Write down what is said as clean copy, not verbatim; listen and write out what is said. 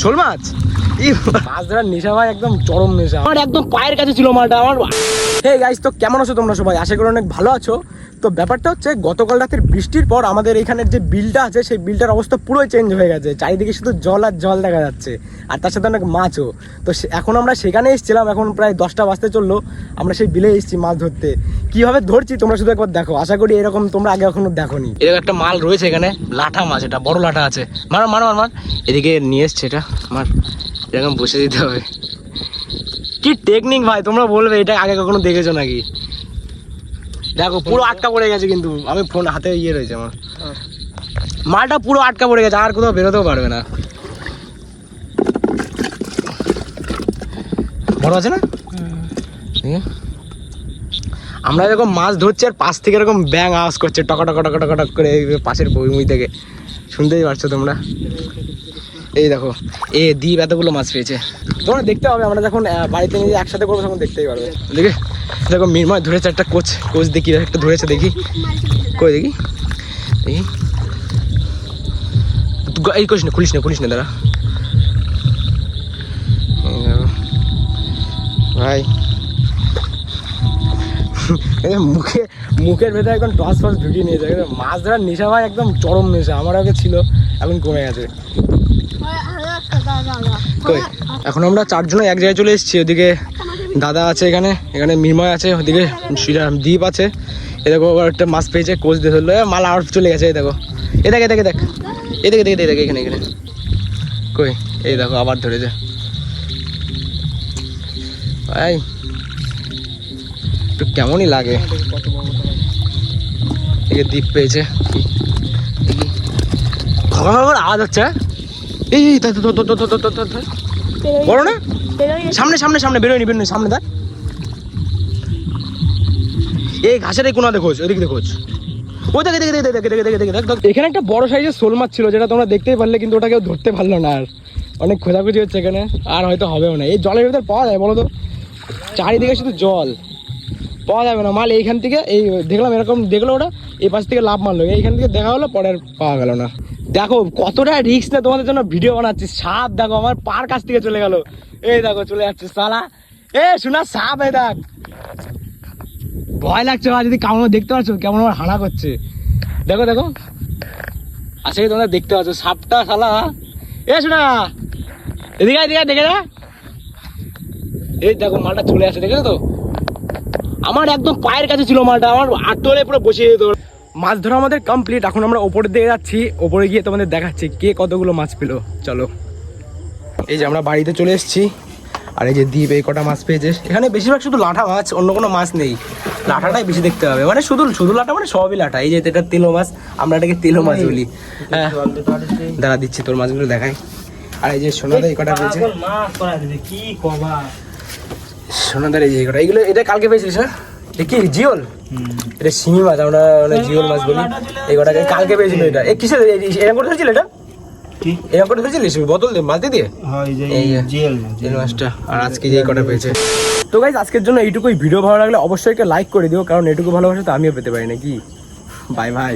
শোল মাছ, মাছ ধরার নেশা ভাই একদম চরম নেশা। আমার একদম পায়ের কাছে ছিল মালটা আমার। হে গাইস, তো কেমন আছো তোমরা সবাই? আশা করি অনেক ভালো আছো। তো ব্যাপারটা হচ্ছে, গতকাল রাতের বৃষ্টির পর আমাদের এখানের যে বিলটা আছে সেই বিলটার অবস্থা পুরোই চেঞ্জ হয়ে গেছে। চারিদিকে শুধু জল আর জল দেখা যাচ্ছে, আর তার সাথে অনেক মাছও। তো এখন আমরা সেখানে এসেছিলাম, এখন প্রায় 10টা বাজতে চললো। আমরা সেই বিলে এসেছি মাছ ধরতে। কীভাবে ধরছি তোমরা শুধু একবার দেখো। আশা করি এরকম তোমরা আগে কখনো দেখোনি। এরকম একটা মাল রয়েছে এখানে, লাঠা মাছ, এটা বড় লাঠা আছে। মার মার মার মার, এদিকে নিয়ে এসছে এটা মার, এরকম বসে দিতে হবে। কি টেকনিক ভাই, তোমরা বলবে এটা আগে কখনো দেখেছো নাকি? দেখো পুরো আটকা পড়ে গেছে, কিন্তু আমি ফোন হাতে ইয়ে রয়েছে আমার, মালটা পুরো আটকা পড়ে গেছে, আর কোথাও বেরোতেও পারবে না। বড় আছে না? আমরা এরকম মাছ ধরছি আর পাশ থেকে এরকম ব্যাং আওয়াজ করছে, টকা টকা টকা টকা টক করে পাশের বইমুই থেকে, শুনতেই পারছো তোমরা। এই দেখো, দ্বীপ এতগুলো মাছ পেয়েছে। তোমরা দেখতে হবে, আমরা যখন বাড়িতে নিয়ে একসাথে করবো তখন দেখতেই পারবে। দেখে দেখো মিরময় ধরেছে একটা কোচ দেখি, একটা ধরেছে দেখি, কই দেখি দেখি। এই খুলিস না দাঁড়া ভাই। মুখের ভেতরে একদম টস ফস ঢুকিয়ে নিয়ে যায়। মাছ ধরার নেশা ভাই একদম চরম নেশা। আমার আগে ছিল, এখন কমে গেছে। এখন আমরা 4 জন এক জায়গায় চলে এসেছি। ওদিকে দাদা আছে, এখানে মিরময় আছে, ওদিকে দ্বীপ আছে। এ দেখো একটা মাছ পেয়েছে, কোচ দিয়ে ধরলো, মাল আউট চলে গেছে। এই দেখো, এ দেখ এখানে কই, এই দেখো আবার ধরেছে ভাই। একটু কেমনই লাগে। দ্বীপ পেয়েছে, আওয়াজ হচ্ছে। এই বড় না, সামনে বেরোয়নি সামনে দেখ। এই ঘাসের এই কোনা দেখোছ, ওইদিকে দেখোছ, ওই দেখে এখানে একটা বড় সাইজের শোল মাছ ছিল, যেটা তোমরা দেখতেই পারলে, কিন্তু ওটা কেউ ধরতে পারলো না। আর অনেক খোঁজাখুঁজি হচ্ছে এখানে, আর হয়তো হবেও না। এই জলের ভিতর পাওয়া যায় বলো তো? চারিদিকে শুধু জল, পাওয়া যাবে না মাল। এইখান থেকে এই দেখলাম, এরকম দেখলো ওটা, এই পাশ থেকে লাভ মারলো, এইখান থেকে দেখা হলো, পরে আর পাওয়া গেল না। দেখো কতটা রিস্ক না তোমাদের জন্য ভিডিও বানাচ্ছি। সাপ দেখো আমার পার কাছ থেকে চলে গেল, এই দেখো চলে যাচ্ছে সালা। শোনা সাপ, এই দেখ, ভয় লাগছে আর যদি কামড়, দেখতে পাচ্ছ কেমন আমার হানা করছে। দেখো আশা করি তোমরা দেখতে পাচ্ছ সাপটা শালা। শোনা এদিকে দেখে না, এই দেখো মালটা চলে আসে, দেখেছো তো? আমার একদম পায়ের কাছে ছিল মালটা, আমার আটলে পুরো বসিয়ে দিত। মাছ ধরা আমাদের কমপ্লিট। এখন আমরা ওপরের দিকে যাচ্ছি, ওপরে গিয়ে তোমাদের দেখাচ্ছি কে কতগুলো মাছ পেলো। চলো, এই যে আমরা বাড়িতে চলে এসেছি, আর এই যে দ্বীপ এই কটা মাছ পেয়েছে। এখানে বেশিরভাগ শুধু লাঠা মাছ, অন্য কোনো মাছ নেই। লাঠাটাই বেশি দেখতে হবে, মানে শুধু লাঠা, মানে সবই লাঠা। এই যে এটা তেলো মাছ, আমরা এটাকে তেলো মাছ বলি। হ্যাঁ দাঁড়া দিচ্ছি, তোর মাছগুলো দেখাই। আর এই যে সোনাদা এই কটা পেয়েছে, সোনাদার এই যে কটা, এইগুলো এটা কালকে পেয়েছিস? হ্যাঁ, কি জিওল? এটা শিঙি মাছ, আমরা জিওল মাছ বলি। এই কটাকে কালকে পেয়েছিল। এটা কিসের এরকম করে ধরেছিল? এটা এরকম করে ধরেছিলিস বোতল দিয়ে, মাছ দিয়ে? এই জিওল মাছটা। আর আজকে যে কটা পেয়েছে। তো গাইস, আজকের জন্য এইটুকুই। ভিডিও ভালো লাগলে অবশ্যই একটা লাইক করে দিও, কারণ এটুকু ভালোবাসা তো আমিও পেতে পারি নাকি। Bye bye.